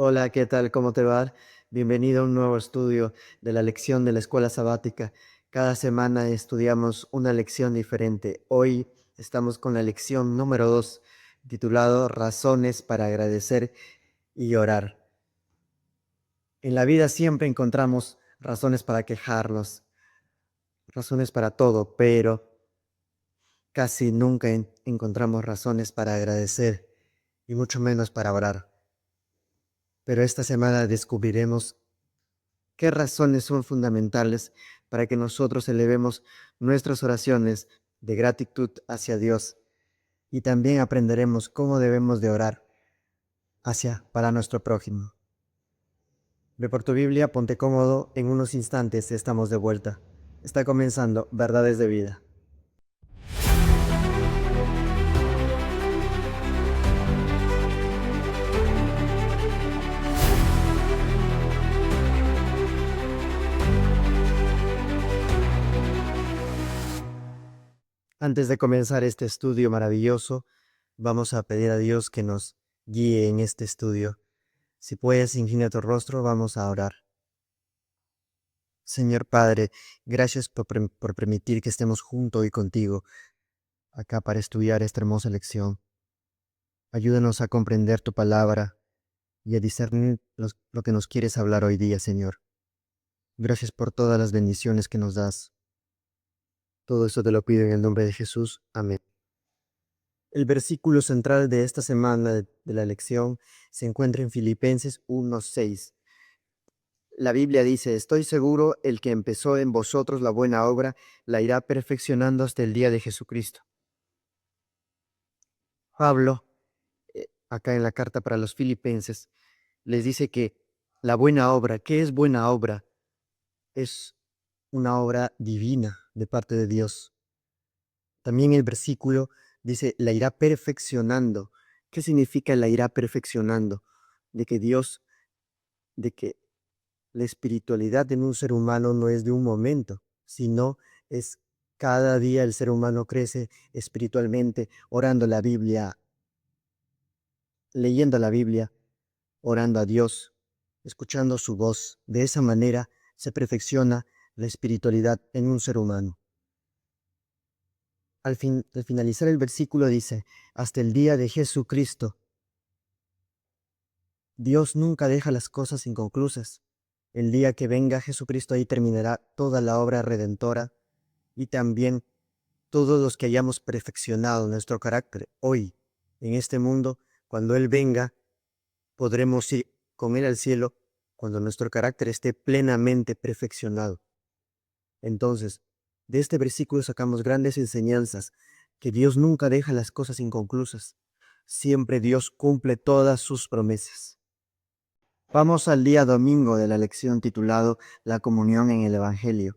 Hola, ¿qué tal? ¿Cómo te va? Bienvenido a un nuevo estudio de la lección de la escuela sabática. Cada semana estudiamos una lección diferente. Hoy estamos con la lección número 2, titulado Razones para agradecer y orar. En la vida siempre encontramos razones para quejarnos, razones para todo, pero casi nunca encontramos razones para agradecer y mucho menos para orar. Pero esta semana descubriremos qué razones son fundamentales para que nosotros elevemos nuestras oraciones de gratitud hacia Dios, y también aprenderemos cómo debemos de orar para nuestro prójimo. Ve por tu Biblia, ponte cómodo, en unos instantes estamos de vuelta. Está comenzando Verdades de Vida. Antes de comenzar este estudio maravilloso, vamos a pedir a Dios que nos guíe en este estudio. Si puedes, inclina tu rostro, vamos a orar. Señor Padre, gracias por permitir que estemos juntos y contigo acá para estudiar esta hermosa lección. Ayúdanos a comprender tu palabra y a discernir lo que nos quieres hablar hoy día, Señor. Gracias por todas las bendiciones que nos das. Todo eso te lo pido en el nombre de Jesús. Amén. El versículo central de esta semana de la lección se encuentra en Filipenses 1:6. La Biblia dice: estoy seguro, el que empezó en vosotros la buena obra, la irá perfeccionando hasta el día de Jesucristo. Pablo, acá en la carta para los Filipenses, les dice que la buena obra, ¿qué es buena obra? Es una obra divina de parte de Dios. También el versículo dice, la irá perfeccionando. ¿Qué significa la irá perfeccionando? De que de que la espiritualidad en un ser humano no es de un momento, sino es cada día el ser humano crece espiritualmente, orando la Biblia, leyendo la Biblia, orando a Dios, escuchando su voz. De esa manera se perfecciona la espiritualidad en un ser humano. Al finalizar el versículo dice, hasta el día de Jesucristo. Dios nunca deja las cosas inconclusas. El día que venga Jesucristo, ahí terminará toda la obra redentora, y también todos los que hayamos perfeccionado nuestro carácter hoy en este mundo. Cuando Él venga, podremos ir con Él al cielo cuando nuestro carácter esté plenamente perfeccionado. Entonces, de este versículo sacamos grandes enseñanzas, que Dios nunca deja las cosas inconclusas. Siempre Dios cumple todas sus promesas. Vamos al día domingo de la lección titulado La comunión en el Evangelio.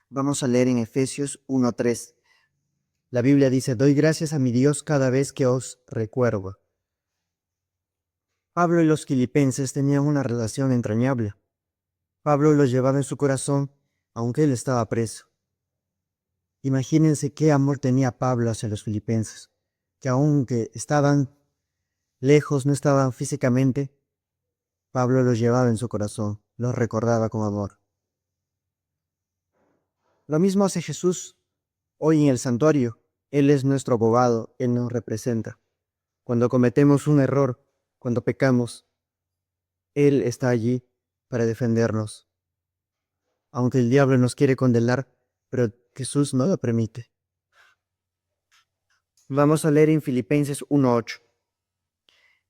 Vamos a leer en Efesios 1:3. La Biblia dice, doy gracias a mi Dios cada vez que os recuerdo. Pablo y los filipenses tenían una relación entrañable. Pablo los llevaba en su corazón, aunque él estaba preso. Imagínense qué amor tenía Pablo hacia los filipenses, que aunque estaban lejos, no estaban físicamente, Pablo los llevaba en su corazón, los recordaba con amor. Lo mismo hace Jesús hoy en el santuario. Él es nuestro abogado, Él nos representa. Cuando cometemos un error, cuando pecamos, Él está allí para defendernos. Aunque el diablo nos quiere condenar, pero Jesús no lo permite. Vamos a leer en Filipenses 1:8.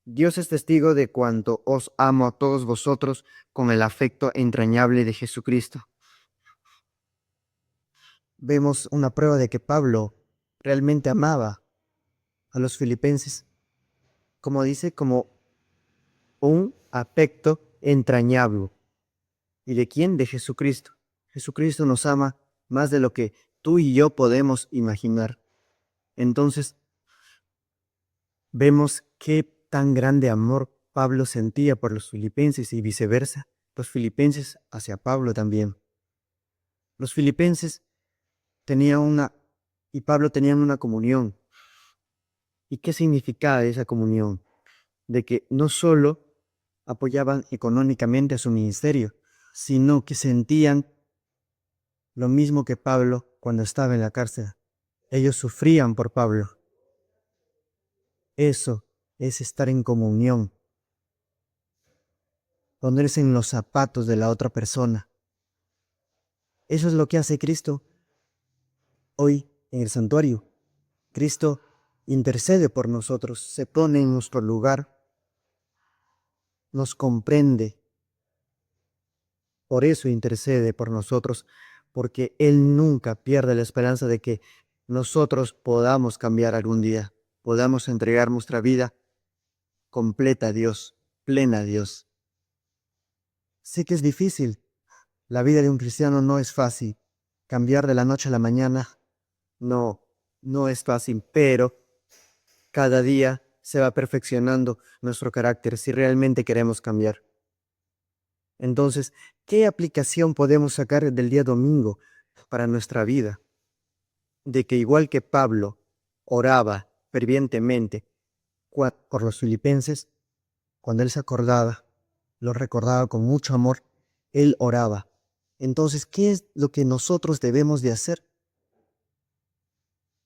Dios es testigo de cuanto os amo a todos vosotros con el afecto entrañable de Jesucristo. Vemos una prueba de que Pablo realmente amaba a los filipenses, como dice, como un afecto entrañable. ¿Y de quién? De Jesucristo. Jesucristo nos ama más de lo que tú y yo podemos imaginar. Entonces, vemos qué tan grande amor Pablo sentía por los filipenses y viceversa, los filipenses hacia Pablo también. Los filipenses y Pablo tenían una comunión. ¿Y qué significaba esa comunión? De que no solo apoyaban económicamente a su ministerio, sino que sentían lo mismo que Pablo cuando estaba en la cárcel. Ellos sufrían por Pablo. Eso es estar en comunión, ponerse en los zapatos de la otra persona. Eso es lo que hace Cristo hoy en el santuario. Cristo intercede por nosotros, se pone en nuestro lugar, nos comprende. Por eso intercede por nosotros, porque Él nunca pierde la esperanza de que nosotros podamos cambiar algún día, podamos entregar nuestra vida completa a Dios, plena a Dios. Sé que es difícil, la vida de un cristiano no es fácil, cambiar de la noche a la mañana no es fácil, pero cada día se va perfeccionando nuestro carácter si realmente queremos cambiar. Entonces, ¿qué aplicación podemos sacar del día domingo para nuestra vida? De que igual que Pablo oraba fervientemente por los filipenses, cuando él se acordaba, lo recordaba con mucho amor, él oraba. Entonces, ¿qué es lo que nosotros debemos de hacer?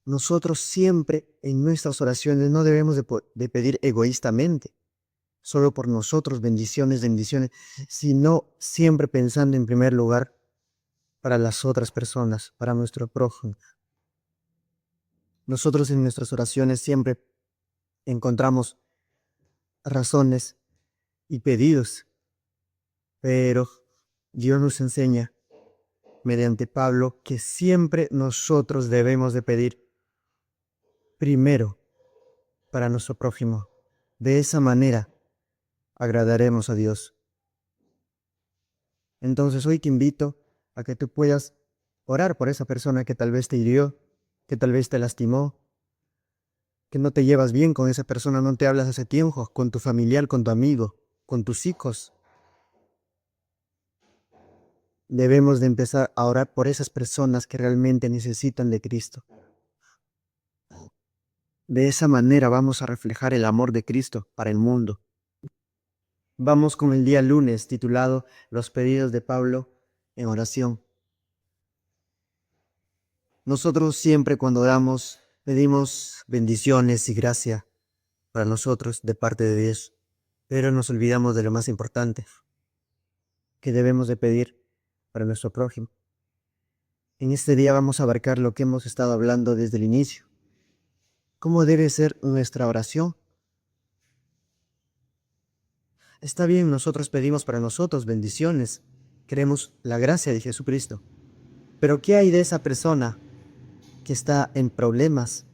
Nosotros siempre en nuestras oraciones no debemos de pedir egoístamente, solo por nosotros, bendiciones, bendiciones, sino siempre pensando en primer lugar para las otras personas, para nuestro prójimo. Nosotros en nuestras oraciones siempre encontramos razones y pedidos, pero Dios nos enseña mediante Pablo que siempre nosotros debemos de pedir primero para nuestro prójimo. De esa manera agradaremos a Dios. Entonces hoy te invito a que tú puedas orar por esa persona que tal vez te hirió, que tal vez te lastimó, que no te llevas bien con esa persona, no te hablas hace tiempo, con tu familiar, con tu amigo, con tus hijos. Debemos de empezar a orar por esas personas que realmente necesitan de Cristo. De esa manera vamos a reflejar el amor de Cristo para el mundo. Vamos con el día lunes titulado Los pedidos de Pablo en oración. Nosotros siempre cuando oramos pedimos bendiciones y gracia para nosotros de parte de Dios, pero nos olvidamos de lo más importante que debemos de pedir para nuestro prójimo. En este día vamos a abarcar lo que hemos estado hablando desde el inicio. ¿Cómo debe ser nuestra oración? Está bien, nosotros pedimos para nosotros bendiciones, queremos la gracia de Jesucristo, pero ¿qué hay de esa persona que está en problemas?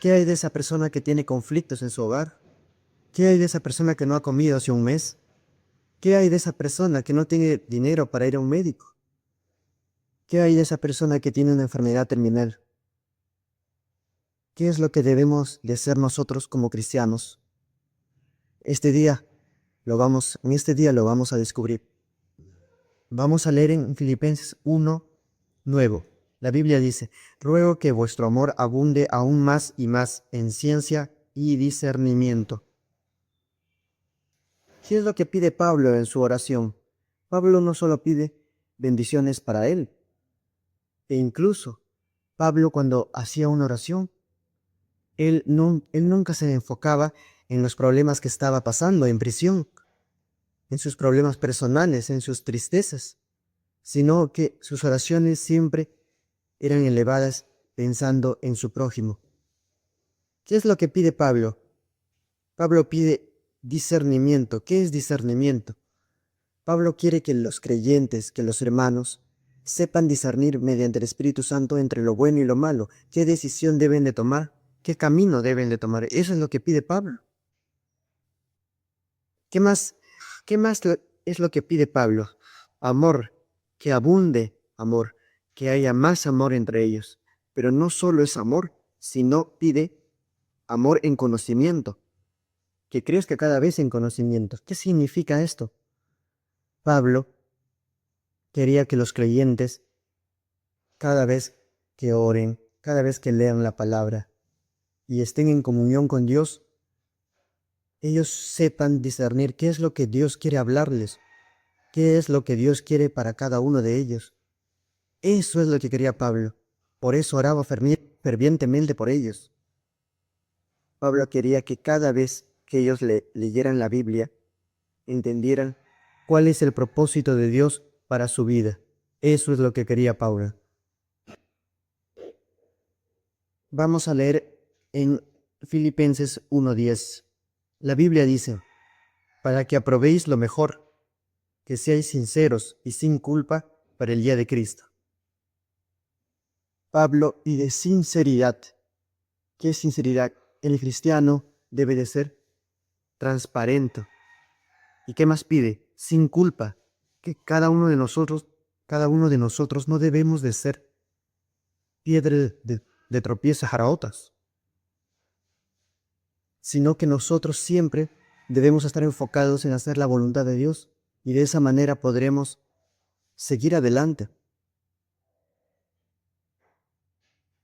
¿Qué hay de esa persona que tiene conflictos en su hogar? ¿Qué hay de esa persona que no ha comido hace un mes? ¿Qué hay de esa persona que no tiene dinero para ir a un médico? ¿Qué hay de esa persona que tiene una enfermedad terminal? ¿Qué es lo que debemos de hacer nosotros como cristianos? En este día lo vamos a descubrir. Vamos a leer en Filipenses 1:9. La Biblia dice: ruego que vuestro amor abunde aún más y más en ciencia y discernimiento. ¿Qué es lo que pide Pablo en su oración? Pablo no solo pide bendiciones para él, e incluso Pablo cuando hacía una oración, él nunca se enfocaba en los problemas que estaba pasando en prisión, en sus problemas personales, en sus tristezas, sino que sus oraciones siempre eran elevadas pensando en su prójimo. ¿Qué es lo que pide Pablo? Pablo pide discernimiento. ¿Qué es discernimiento? Pablo quiere que los creyentes, que los hermanos, sepan discernir mediante el Espíritu Santo entre lo bueno y lo malo, qué decisión deben de tomar, qué camino deben de tomar. Eso es lo que pide Pablo. ¿Qué más, es lo que pide Pablo? Amor, que abunde amor, que haya más amor entre ellos. Pero no solo es amor, sino pide amor en conocimiento, que crezca cada vez en conocimiento. ¿Qué significa esto? Pablo quería que los creyentes, cada vez que oren, cada vez que lean la palabra y estén en comunión con Dios, ellos sepan discernir qué es lo que Dios quiere hablarles, qué es lo que Dios quiere para cada uno de ellos. Eso es lo que quería Pablo. Por eso oraba fervientemente por ellos. Pablo quería que cada vez que ellos leyeran la Biblia, entendieran cuál es el propósito de Dios para su vida. Eso es lo que quería Pablo. Vamos a leer en Filipenses 1:10. La Biblia dice, para que aprobéis lo mejor, que seáis sinceros y sin culpa para el día de Cristo. Pablo pide sinceridad. ¿Qué es sinceridad? El cristiano debe de ser transparente. ¿Y qué más pide? Sin culpa. Que cada uno de nosotros no debemos de ser piedra de tropiezo para otras, sino que nosotros siempre debemos estar enfocados en hacer la voluntad de Dios y de esa manera podremos seguir adelante.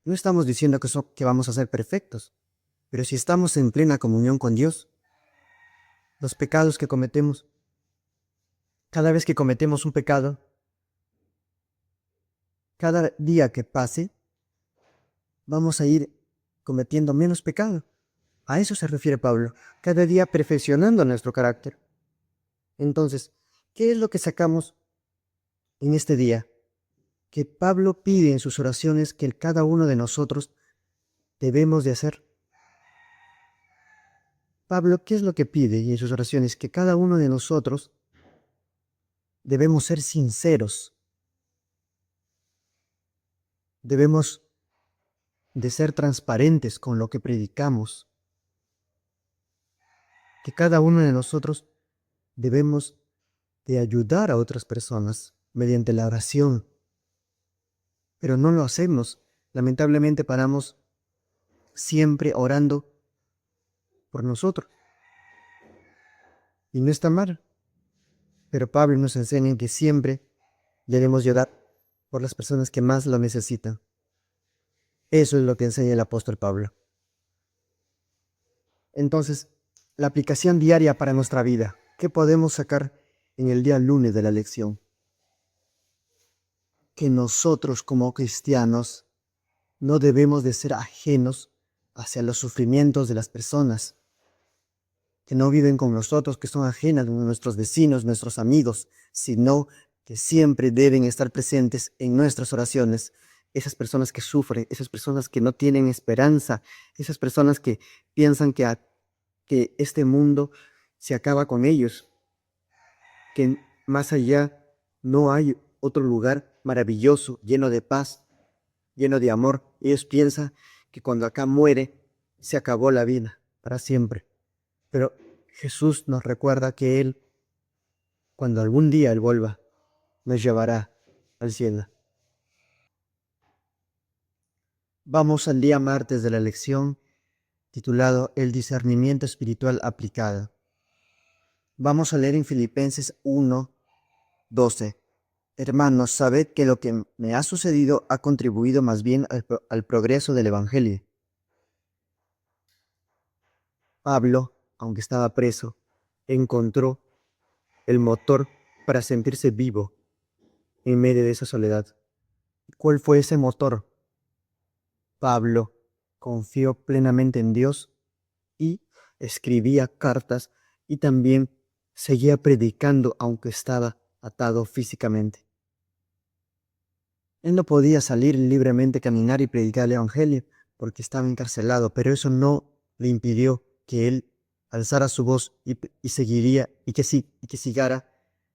No estamos diciendo que vamos a ser perfectos, pero si estamos en plena comunión con Dios, los pecados que cometemos, cada vez que cometemos un pecado, cada día que pase, vamos a ir cometiendo menos pecado. A eso se refiere Pablo, cada día perfeccionando nuestro carácter. Entonces, ¿qué es lo que sacamos en este día? Que Pablo pide en sus oraciones que cada uno de nosotros debemos de hacer. Pablo, ¿qué es lo que pide en sus oraciones? Que cada uno de nosotros debemos ser sinceros. Debemos de ser transparentes con lo que predicamos. Que cada uno de nosotros debemos de ayudar a otras personas mediante la oración. Pero no lo hacemos. Lamentablemente paramos siempre orando por nosotros. Y no está mal. Pero Pablo nos enseña que siempre debemos llorar por las personas que más lo necesitan. Eso es lo que enseña el apóstol Pablo. Entonces, la aplicación diaria para nuestra vida. ¿Qué podemos sacar en el día lunes de la lección? Que nosotros como cristianos no debemos de ser ajenos hacia los sufrimientos de las personas que no viven con nosotros, que son ajenas, nuestros vecinos, nuestros amigos, sino que siempre deben estar presentes en nuestras oraciones. Esas personas que sufren, esas personas que no tienen esperanza, esas personas que piensan que este mundo se acaba con ellos, que más allá no hay otro lugar maravilloso, lleno de paz, lleno de amor. Ellos piensan que cuando acá muere, se acabó la vida para siempre. Pero Jesús nos recuerda que Él, cuando algún día Él vuelva, nos llevará al cielo. Vamos al día martes de la lección titulado El discernimiento espiritual aplicado. Vamos a leer en Filipenses 1:12. Hermanos, sabed que lo que me ha sucedido ha contribuido más bien al progreso del Evangelio. Pablo, aunque estaba preso, encontró el motor para sentirse vivo en medio de esa soledad. ¿Cuál fue ese motor? Pablo confió plenamente en Dios y escribía cartas y también seguía predicando aunque estaba atado físicamente. Él no podía salir libremente, caminar y predicar el Evangelio porque estaba encarcelado, pero eso no le impidió que él alzara su voz y seguiría y que siguiera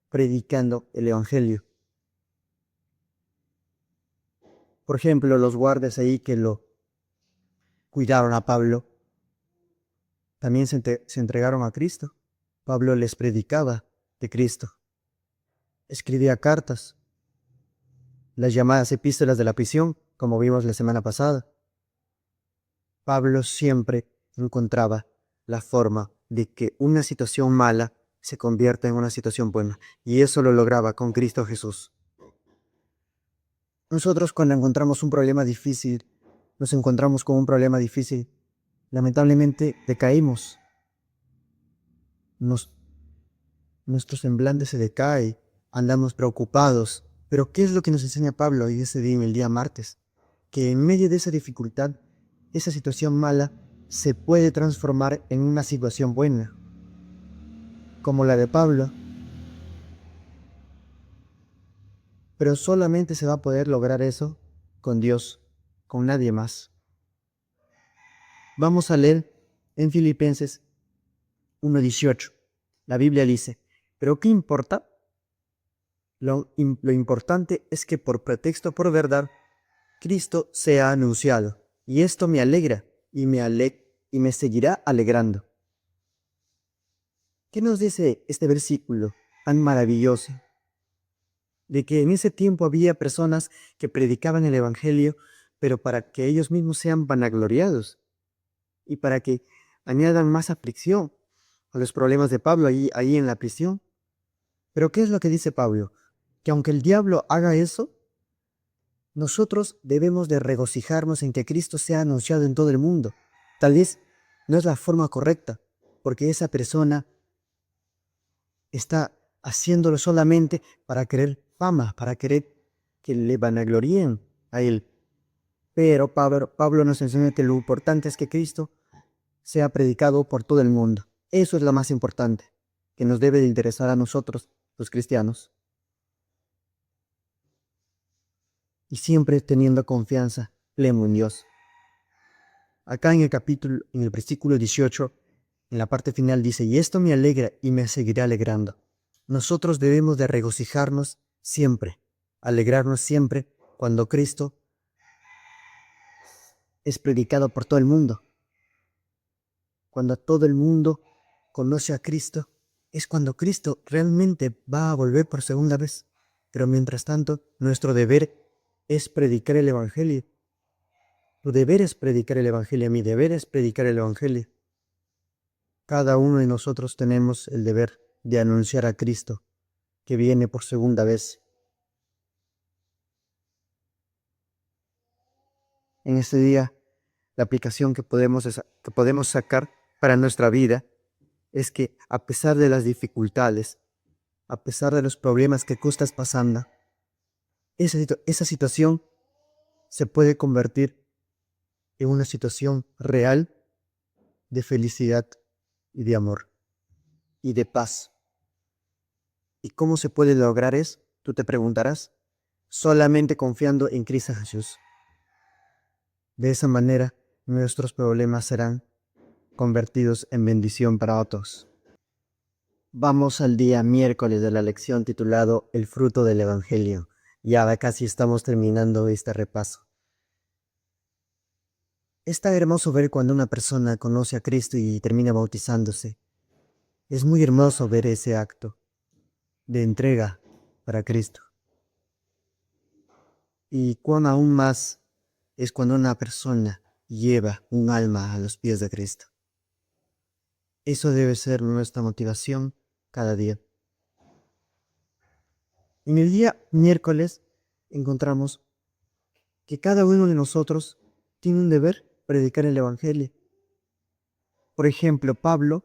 predicando el Evangelio. Por ejemplo, los guardias ahí que lo cuidaron a Pablo también se entregaron a Cristo. Pablo les predicaba de Cristo. Escribía cartas, las llamadas epístolas de la prisión, como vimos la semana pasada. Pablo siempre encontraba la forma de que una situación mala se convierta en una situación buena. Y eso lo lograba con Cristo Jesús. Nosotros cuando encontramos un problema difícil, nos encontramos con un problema difícil, lamentablemente decaímos. nos, nuestro semblante se decae, andamos preocupados. Pero ¿qué es lo que nos enseña Pablo hoy ese día, el día martes? Que en medio de esa dificultad, esa situación mala, se puede transformar en una situación buena, como la de Pablo, pero solamente se va a poder lograr eso con Dios, con nadie más. Vamos a leer en Filipenses 1:18. La Biblia dice, ¿pero qué importa? Lo importante es que por pretexto, por verdad, Cristo sea anunciado, y esto me alegra y me seguirá alegrando. ¿Qué nos dice este versículo tan maravilloso? De que en ese tiempo había personas que predicaban el Evangelio, pero para que ellos mismos sean vanagloriados y para que añadan más aflicción a los problemas de Pablo ahí en la prisión. Pero ¿qué es lo que dice Pablo? Que aunque el diablo haga eso, nosotros debemos de regocijarnos en que Cristo sea anunciado en todo el mundo. Tal vez no es la forma correcta, porque esa persona está haciéndolo solamente para querer fama, para querer que le vanagloríen a él. Pero Pablo nos enseña que lo importante es que Cristo sea predicado por todo el mundo. Eso es lo más importante, que nos debe de interesar a nosotros, los cristianos. Y siempre teniendo confianza plena en Dios. Acá en el versículo 18, en la parte final dice, y esto me alegra y me seguirá alegrando. Nosotros debemos de regocijarnos siempre, alegrarnos siempre cuando Cristo es predicado por todo el mundo. Cuando todo el mundo conoce a Cristo, es cuando Cristo realmente va a volver por segunda vez. Pero mientras tanto, nuestro deber es predicar el Evangelio. Tu deber es predicar el Evangelio, mi deber es predicar el Evangelio. Cada uno de nosotros tenemos el deber de anunciar a Cristo, que viene por segunda vez. En este día, la aplicación que podemos sacar para nuestra vida es que a pesar de las dificultades, a pesar de los problemas que tú estás pasando, esa situación se puede convertir en una situación real de felicidad y de amor y de paz. ¿Y cómo se puede lograr eso? Tú te preguntarás. Solamente confiando en Cristo Jesús. De esa manera, nuestros problemas serán convertidos en bendición para otros. Vamos al día miércoles de la lección titulado El fruto del Evangelio. Ya casi estamos terminando este repaso. Está hermoso ver cuando una persona conoce a Cristo y termina bautizándose. Es muy hermoso ver ese acto de entrega para Cristo. Y cuán aún más es cuando una persona lleva un alma a los pies de Cristo. Eso debe ser nuestra motivación cada día. En el día miércoles encontramos que cada uno de nosotros tiene un deber, predicar el Evangelio. Por ejemplo, Pablo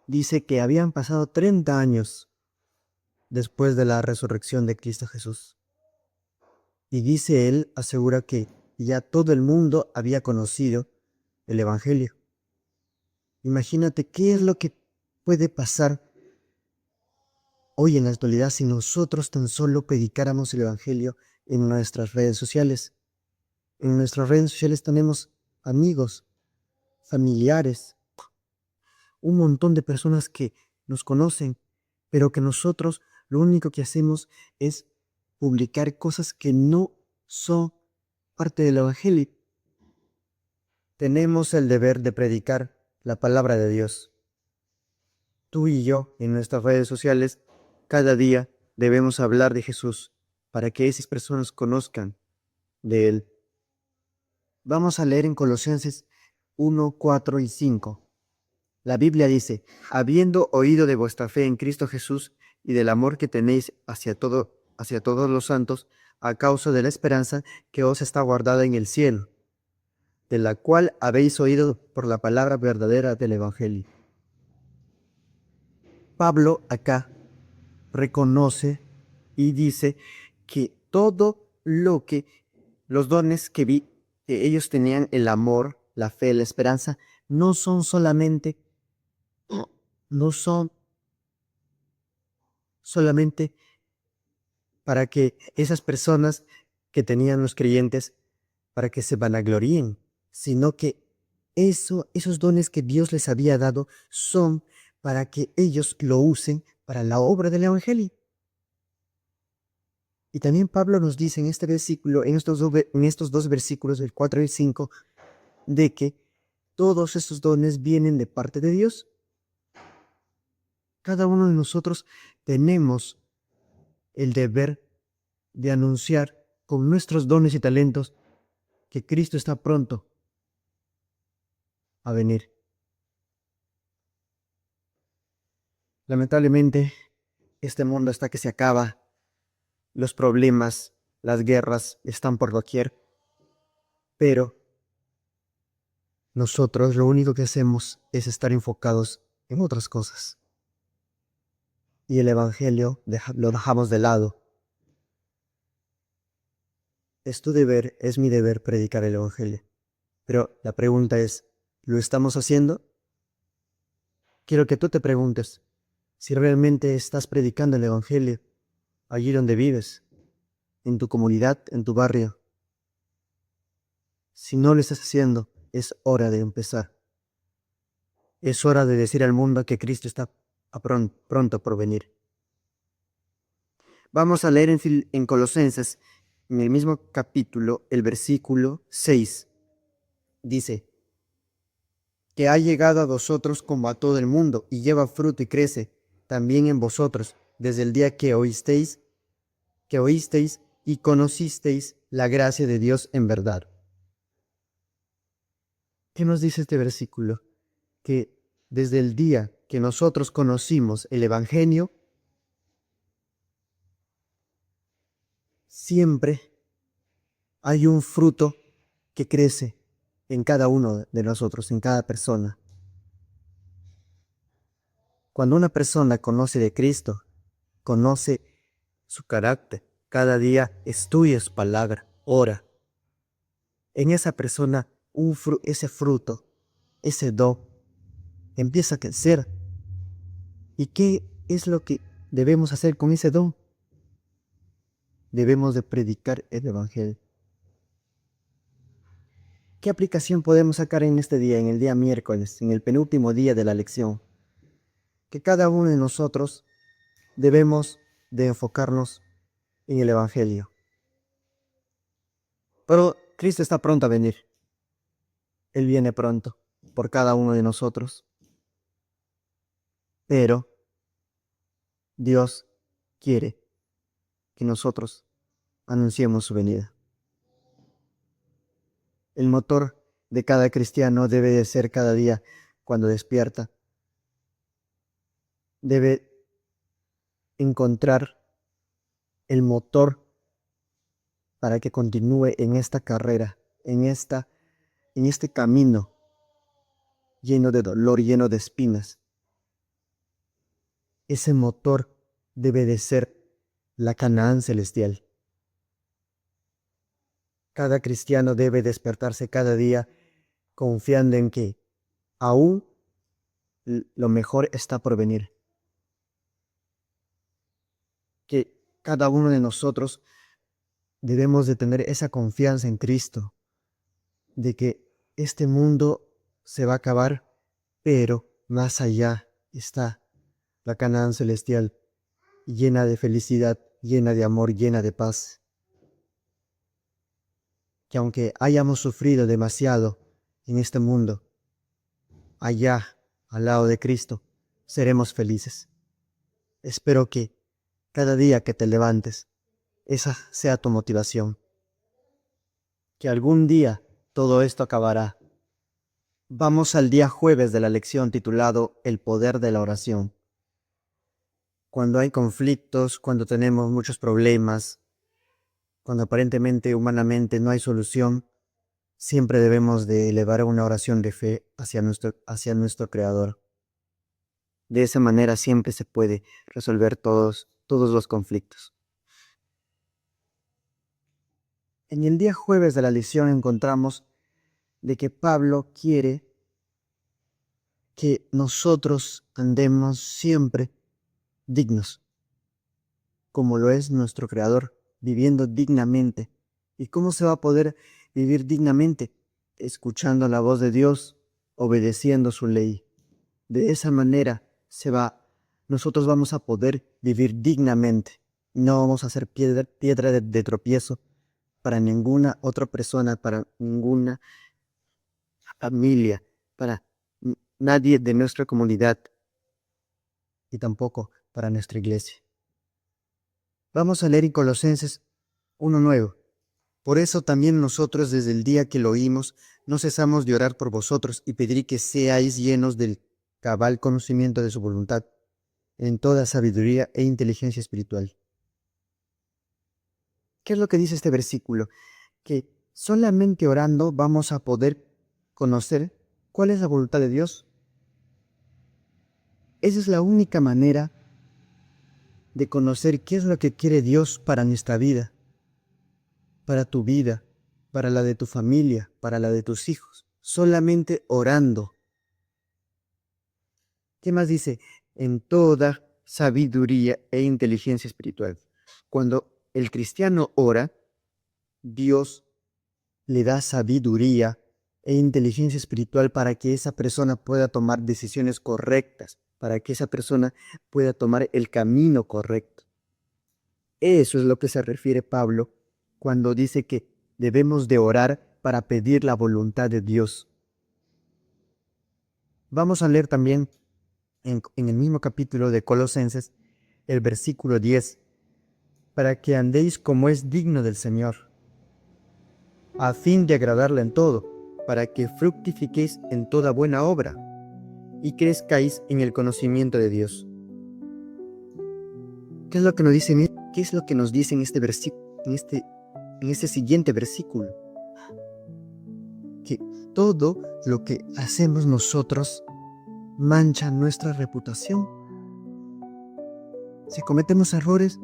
dice que habían pasado 30 años después de la resurrección de Cristo Jesús. Y dice él, asegura que ya todo el mundo había conocido el Evangelio. Imagínate qué es lo que puede pasar hoy en la actualidad si nosotros tan solo predicáramos el Evangelio en nuestras redes sociales. En nuestras redes sociales tenemos amigos, familiares, un montón de personas que nos conocen, pero que nosotros lo único que hacemos es publicar cosas que no son parte del Evangelio. Tenemos el deber de predicar la palabra de Dios. Tú y yo, en nuestras redes sociales, cada día debemos hablar de Jesús para que esas personas conozcan de Él. Vamos a leer en Colosenses 1, 4 y 5. La Biblia dice, habiendo oído de vuestra fe en Cristo Jesús y del amor que tenéis hacia todos los santos, a causa de la esperanza que os está guardada en el cielo. de la cual habéis oído por la palabra verdadera del Evangelio. Pablo acá reconoce y dice que todo lo que los dones que ellos tenían, el amor, la fe, la esperanza, no son solamente, no son solamente para que esas personas que tenían los creyentes, para que se vanagloríen, sino que esos dones que Dios les había dado son para que ellos lo usen para la obra del Evangelio. Y también Pablo nos dice en este versículo, en estos dos versículos, el 4 y el 5, de que todos esos dones vienen de parte de Dios. Cada uno de nosotros tenemos el deber de anunciar con nuestros dones y talentos que Cristo está pronto a venir. Lamentablemente, este mundo está que se acaba. Los problemas, las guerras están por doquier. Pero nosotros lo único que hacemos es estar enfocados en otras cosas. Y el Evangelio lo dejamos de lado. Es tu deber, es mi deber predicar el Evangelio. Pero la pregunta es, ¿lo estamos haciendo? Quiero que tú te preguntes si realmente estás predicando el Evangelio allí donde vives, en tu comunidad, en tu barrio. Si no lo estás haciendo, es hora de empezar. Es hora de decir al mundo que Cristo está pronto por venir. Vamos a leer en Colosenses, en el mismo capítulo, el versículo 6. Dice, que ha llegado a vosotros como a todo el mundo y lleva fruto y crece también en vosotros desde el día que oísteis y conocisteis la gracia de Dios en verdad. ¿Qué nos dice este versículo? Que desde el día que nosotros conocimos el Evangelio, siempre hay un fruto que crece en cada uno de nosotros, en cada persona. Cuando una persona conoce de Cristo, conoce su carácter, cada día estudia su palabra, ora. En esa persona, ese fruto, ese don, empieza a crecer. ¿Y qué es lo que debemos hacer con ese don? Debemos de predicar el Evangelio. ¿Qué aplicación podemos sacar en este día, en el día miércoles, en el penúltimo día de la lección? Que cada uno de nosotros debemos de enfocarnos en el Evangelio. Pero Cristo está pronto a venir. Él viene pronto por cada uno de nosotros. Pero Dios quiere que nosotros anunciemos su venida. El motor de cada cristiano debe de ser cada día cuando despierta. Debe encontrar el motor para que continúe en esta carrera, en este camino lleno de dolor, lleno de espinas. Ese motor debe de ser la Canaán celestial. Cada cristiano debe despertarse cada día confiando en que aún lo mejor está por venir. Que cada uno de nosotros debemos de tener esa confianza en Cristo, de que este mundo se va a acabar, pero más allá está la Canaán celestial, llena de felicidad, llena de amor, llena de paz. Que aunque hayamos sufrido demasiado en este mundo, allá, al lado de Cristo, seremos felices. Espero que cada día que te levantes, esa sea tu motivación. Que algún día todo esto acabará. Vamos al día jueves de la lección titulado El poder de la oración. Cuando hay conflictos, cuando tenemos muchos problemas, cuando aparentemente humanamente no hay solución, Siempre debemos de elevar una oración de fe hacia nuestro Creador. De esa manera siempre se puede resolver todos los conflictos. En el día jueves de la lección encontramos de que Pablo quiere que nosotros andemos siempre dignos, como lo es nuestro Creador, viviendo dignamente. ¿Y cómo se va a poder vivir dignamente? Escuchando la voz de Dios, obedeciendo su ley. De esa manera nosotros vamos a poder vivir dignamente. No vamos a ser piedra de tropiezo para ninguna otra persona, para ninguna familia, para nadie de nuestra comunidad y tampoco para nuestra iglesia. Vamos a leer en Colosenses 1:9. Por eso también nosotros desde el día que lo oímos, no cesamos de orar por vosotros y pedir que seáis llenos del cabal conocimiento de su voluntad, en toda sabiduría e inteligencia espiritual. ¿Qué es lo que dice este versículo? Que solamente orando vamos a poder conocer cuál es la voluntad de Dios. Esa es la única manera de conocer qué es lo que quiere Dios para nuestra vida, para tu vida, para la de tu familia, para la de tus hijos. Solamente orando. ¿Qué más dice? En toda sabiduría e inteligencia espiritual. Cuando el cristiano ora, Dios le da sabiduría e inteligencia espiritual para que esa persona pueda tomar decisiones correctas, para que esa persona pueda tomar el camino correcto. Eso es lo que se refiere Pablo cuando dice que debemos de orar para pedir la voluntad de Dios. Vamos a leer también en el mismo capítulo de Colosenses, el versículo 10, para que andéis como es digno del Señor, a fin de agradarle en todo, para que fructifiquéis en toda buena obra y crezcáis en el conocimiento de Dios. ¿Qué es lo que nos dice, qué es lo que nos dice en este versículo, en este siguiente versículo? Que todo lo que hacemos nosotros mancha nuestra reputación. Si cometemos errores,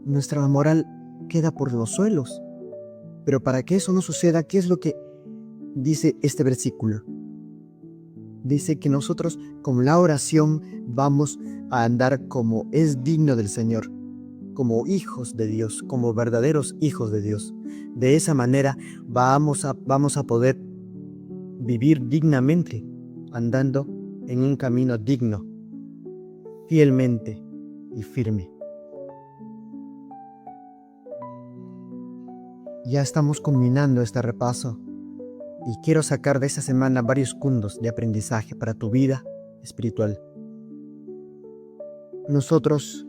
nuestra moral queda por los suelos. Pero para que eso no suceda, ¿qué es lo que dice este versículo? Dice que nosotros con la oración vamos a andar como es digno del Señor, como hijos de Dios, como verdaderos hijos de Dios. De esa manera vamos a poder vivir dignamente, andando en un camino digno, fielmente y firme. Ya estamos culminando este repaso y quiero sacar de esta semana varios puntos de aprendizaje para tu vida espiritual. Nosotros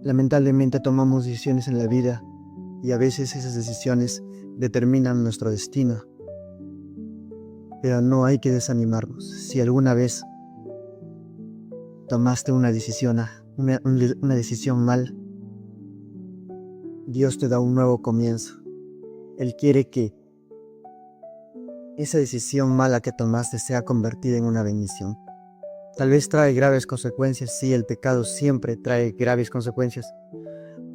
lamentablemente tomamos decisiones en la vida y a veces esas decisiones determinan nuestro destino. Pero no hay que desanimarnos. Si alguna vez tomaste una decisión mal, Dios te da un nuevo comienzo. Él quiere que esa decisión mala que tomaste sea convertida en una bendición. Tal vez trae graves consecuencias, sí, el pecado siempre trae graves consecuencias,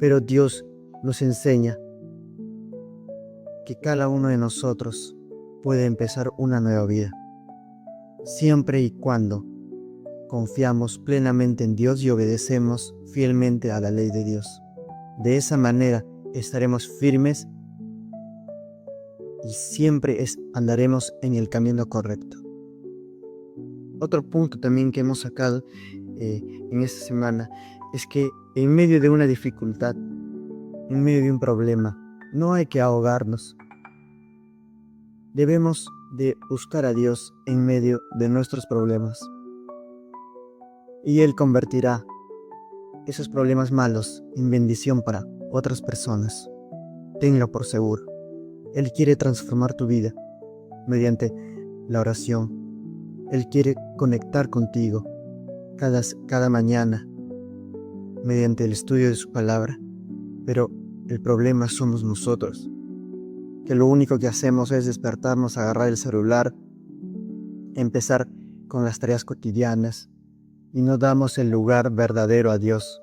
pero Dios nos enseña que cada uno de nosotros puede empezar una nueva vida, siempre y cuando confiamos plenamente en Dios y obedecemos fielmente a la ley de Dios. De esa manera estaremos firmes y siempre andaremos en el camino correcto. Otro punto también que hemos sacado en esta semana es que en medio de una dificultad, en medio de un problema, no hay que ahogarnos. Debemos de buscar a Dios en medio de nuestros problemas. Y Él convertirá esos problemas malos en bendición para otras personas. Tenlo por seguro. Él quiere transformar tu vida mediante la oración. Él quiere conectar contigo cada mañana mediante el estudio de su palabra. Pero el problema somos nosotros, que lo único que hacemos es despertarnos, agarrar el celular, empezar con las tareas cotidianas y no damos el lugar verdadero a Dios.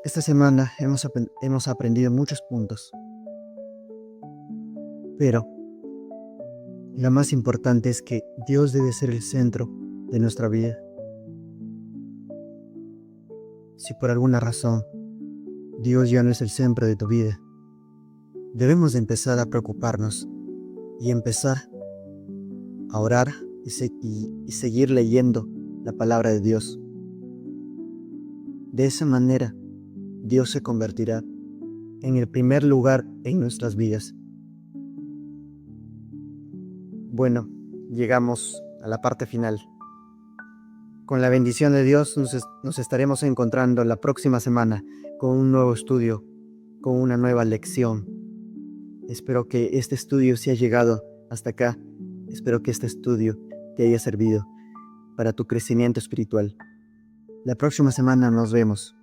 Esta semana hemos aprendido muchos puntos, pero lo más importante es que Dios debe ser el centro de nuestra vida. Si por alguna razón Dios ya no es el centro de tu vida, debemos de empezar a preocuparnos y empezar a orar y seguir leyendo la palabra de Dios. De esa manera, Dios se convertirá en el primer lugar en nuestras vidas. Bueno, llegamos a la parte final. Con la bendición de Dios nos estaremos encontrando la próxima semana con un nuevo estudio, con una nueva lección. Espero que este estudio, si ha llegado hasta acá, espero que este estudio te haya servido para tu crecimiento espiritual. La próxima semana nos vemos.